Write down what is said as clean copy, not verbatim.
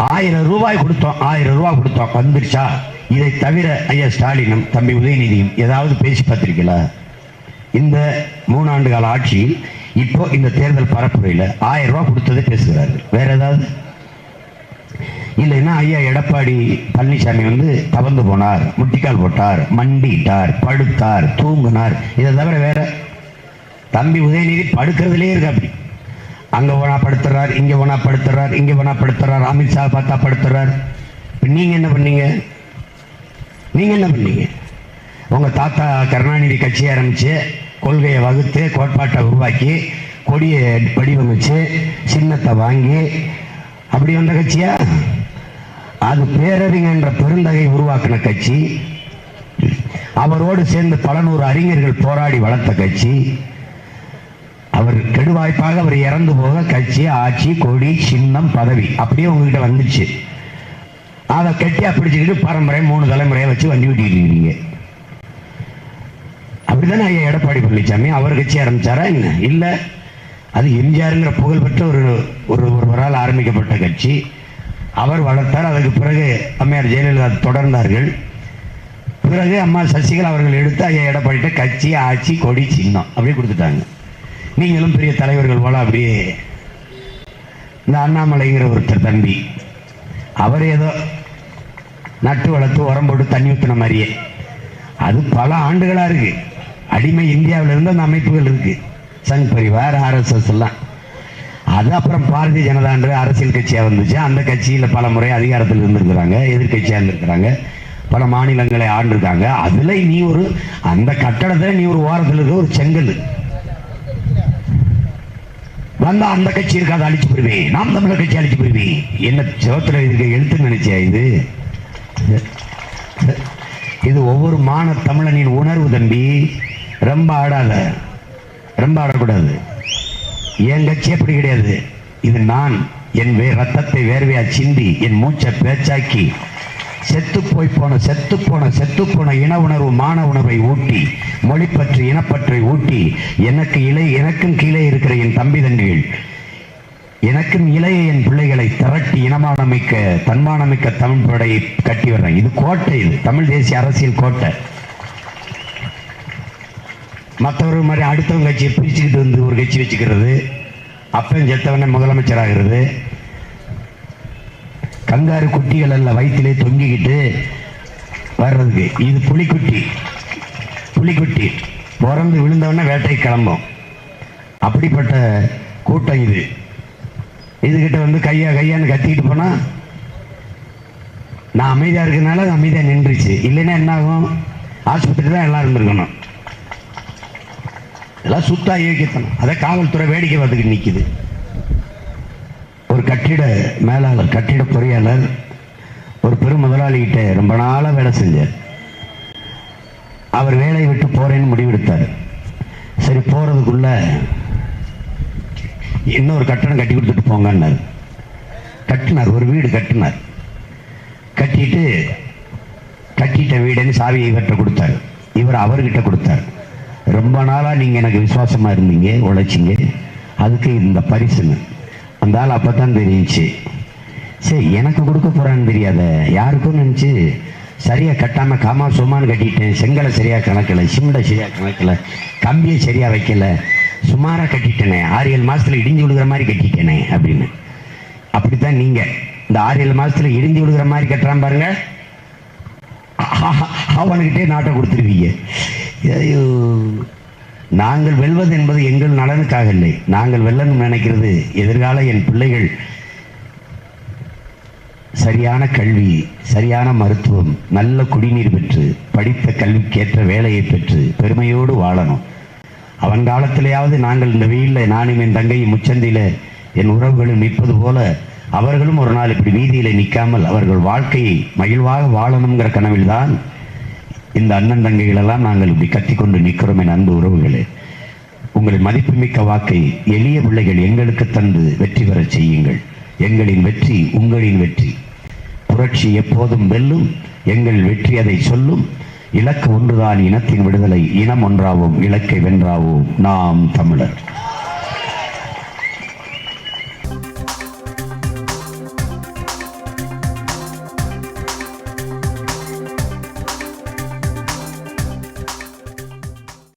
1000 ரூபாய் கொடுத்தோம், 1000 ரூபாய் கொடுத்தோம், வந்துருச்சா? இதை தவிர ஐயா ஸ்டாலினும் தம்பி உதயநிதியும் ஏதாவது பேசி பார்த்திருக்கீங்களா? இந்த 3 ஆண்டு கால ஆட்சியில் இப்போ இந்த தேர்தல் பரப்புரையில் 1000 ரூபாய் கொடுத்ததை பேசுகிறார்கள். வேற ஏதாவது இல்லைன்னா ஐயா எடப்பாடி பழனிசாமி தவந்து போனார், முட்டிக்கால் போட்டார், மண்டிட்டார், படுத்தார், தூங்கினார், இதை தவிர வேற? தம்பி உதயநிதி படுக்கிறதுலே இருக்கு. அப்படி அங்க போனா படுத்துறார், இங்க போனா படுத்துறார், இங்க போனா படுத்துறார், அமித்ஷா பார்த்தா படுத்துறார். நீங்க என்ன பண்ணீங்க? நீங்க என்ன பண்ணீங்க? உங்க தாத்தா கருணாநிதி கட்சி ஆரம்பிச்சு கொள்கையை வகுத்து கோட்பாட்டை உருவாக்கி கொடியை வடிவமைச்சு சின்னத்தை வாங்கி அப்படி வந்த கட்சியா? அது பேரறிஞர் என்ற பெருந்தகை உருவாக்கின கட்சி. அவரோடு சேர்ந்து பல நூறு அறிஞர்கள் போராடி வளர்த்த கட்சி. அவர் கெடுவாய்ப்பாக அவர் இறந்து போக கட்சி, ஆட்சி, கொடி, சின்னம், பதவி அப்படியே உங்ககிட்ட வந்துச்சு. அதை கட்டியா பிடிச்சுக்கிட்டு பரம்பரை 3 தலைமுறையை வச்சு வண்டி விட்டிருக்கீங்க. அப்படித்தானே ஐயா எடப்பாடி பழனிசாமி அவர் கட்சி ஆரம்பிச்சாரா என்ன? இல்ல, அது எம்ஜிஆருங்கிற புகழ்பெற்ற ஒருவரால் ஆரம்பிக்கப்பட்ட கட்சி. அவர் வளர்த்தார். அதுக்கு பிறகு அம்மையார் ஜெயலலிதா தொடர்ந்தார்கள். பிறகு அம்மா சசிகலா அவர்கள் எடுத்து ஐயா எடப்பாடிட்ட கட்சி, ஆட்சி, கொடி, சின்னம் அப்படியே கொடுத்துட்டாங்க. நீங்களும் பெரிய தலைவர்கள் போல அப்படியே. இந்த அண்ணாமலைங்கிற ஒருத்தர் தம்பி, அவர் ஏதோ நட்டு வளர்த்து உரம் போட்டு தண்ணி ஊற்றின மாதிரியே. அது பல ஆண்டுகளா இருக்கு. அடிமை இந்தியாவில் இருந்து அந்த அமைப்புகள் இருக்கு, சங் பரிவார், RSS எல்லாம். அது அப்புறம் பாரதிய ஜனதா என்ற அரசியல் கட்சியா வந்துச்சு. அந்த கட்சியில பல முறை அதிகாரத்தில் இருந்திருக்கிறாங்க, எதிர்கட்சியா இருந்திருக்கிறாங்க, பல மாநிலங்களை ஆண்டிருக்காங்க. அதுல நீ அந்த கட்டடத்துல நீ ஒரு ஓரத்தில் இருக்க ஒரு செங்கல் வந்தா அந்த கட்சி இருக்காது, அழிச்சு போடுவேன், நாம் தமிழர் கட்சி அழிச்சு போடுவேன். என்ன சிவத்துல இருக்க எழுத்து நினைச்சியா? இது ஒவ்வொரு மான தமிழனின் உணர்வு தம்பி. ரொம்ப ஆடாத, ரொம்ப ஆடக்கூடாது. என் கட்சி அப்படி கிடையாது. இது நான் என் ரத்தத்தை வேர்வையா சிந்தி என் மூச்சை பேச்சாக்கி செத்து போன இன உணர்வு, மான உணர்வை ஊட்டி, மொழிப்பற்று, இனப்பற்றை ஊட்டி, எனக்கும் கீழே இருக்கிற என் தம்பி தண்டிகள், எனக்கும் இளைய என் பிள்ளைகளை திரட்டி இனமானமிக்க தன்மானமிக்க தமிழ் படையை கட்டி வர்றேன். இது கோட்டை, இது தமிழ் தேசிய அரசியல் கோட்டை. மற்றவர்கள் மாதிரி அடுத்தவங்க கட்சியை பிரிச்சுக்கிட்டு ஒரு கட்சி வச்சுக்கிறது, அப்பன் செத்தவனே முதலமைச்சர் ஆகிறது, கங்காரு குட்டிகள் அல்ல வயிற்றிலே தொங்கிக்கிட்டு வர்றதுக்கு. இது புலிக்குட்டி பிறந்து விழுந்தவன வேட்டை கிளம்பும். அப்படிப்பட்ட கூட்டம் இது. இதுகிட்ட கையான்னு கத்திக்கிட்டு போனா நான் அமைதியா இருக்கனால அமைதியா நின்றுச்சு. இல்லைன்னா என்ன ஆகும்? ஆஸ்பத்திரி தான் எல்லாம் இருந்திருக்கணும். எல்லாம் சுத்தா இயக்கத்தணும். அதை காவல்துறை வேடிக்கை பார்த்துக்கிட்டு நிற்குது. ஒரு கட்டிட மேலாளர், கட்டிட பொறியாளர் ஒரு பெரும் முதலாளிகிட்ட ரொம்ப நாளாக வேலை செஞ்சார். அவர் வேலையை விட்டு போறேன்னு முடிவெடுத்தார். சரி, போறதுக்குள்ள இன்னொரு கட்டணம் கட்டி கொடுத்துட்டு போங்கன்னார். கட்டினார், ஒரு வீடு கட்டினார். கட்டிட்ட வீடுன்னு சாவியை இவர்கிட்ட கொடுத்தார். இவர் அவர்கிட்ட கொடுத்தார். ரொம்ப நாளா நீங்க எனக்கு விசுவாசமா இருந்தீங்க, உழைச்சிங்க, அதுக்கு இந்த பரிசுன்னு. அந்த ஆள் அப்பதான் தெரிஞ்சிச்சு. சரி, எனக்கு கொடுக்க போறான்னு தெரியாத, யாருக்கும் நினைச்சு சரியா கட்டாம காமா சும்மான்னு கட்டிட்டேன். செங்கலை சரியா கணக்கல, சிமெண்ட சரியா கணக்கல, கம்பியை சரியா வைக்கல, சுமாரா கட்டிட்டேனே, 6-7 மாசத்துல இடிஞ்சு விழுகிற மாதிரி கட்டிட்டேனே அப்படின்னு. அப்படித்தான் நீங்க இந்த 6-7 மாசத்துல இடிஞ்சு விழுகிற மாதிரி கட்டுறான் பாருங்க, அவனுக்கிட்டே நாட்டை கொடுத்துருவீங்க. நாங்கள் வெல்வது என்பது எங்கள் நலனுக்காக இல்லை. நாங்கள் வெல்லணும் நினைக்கிறது எதிர்கால என் பிள்ளைகள் சரியான கல்வி, சரியான மருத்துவம், நல்ல குடிநீர் பெற்று, படித்த கல்விக்கேற்ற வேலையை பெற்று பெருமையோடு வாழணும். அவன் காலத்திலேயாவது நாங்கள் இந்த வெயிலில் நானும் என் தங்கையும் முச்சந்தில என் உறவுகளும் நிற்பது போல அவர்களும் ஒரு நாள் இப்படி வீதியில நிற்காமல் அவர்கள் வாழ்க்கையை மகிழ்வாக வாழணுங்கிற கனவில் தான் இந்த அண்ணன் தங்கைகள் எல்லாம் நாங்கள் இப்படி கத்திக்கொண்டு நிற்கிறோம். என் அன்பு உறவுகளே, உங்களின் மதிப்புமிக்க வாக்கை எளிய பிள்ளைகள் எங்களுக்கு தந்து வெற்றி பெற செய்யுங்கள். எங்களின் வெற்றி உங்களின் வெற்றி. புரட்சி எப்போதும் வெல்லும். எங்கள் வெற்றி அதை சொல்லும். இலக்கு ஒன்றுதான், இனத்தின் விடுதலை. இனம் ஒன்றாவோம், இலக்கை வென்றாவோம். நாம் தமிழர்.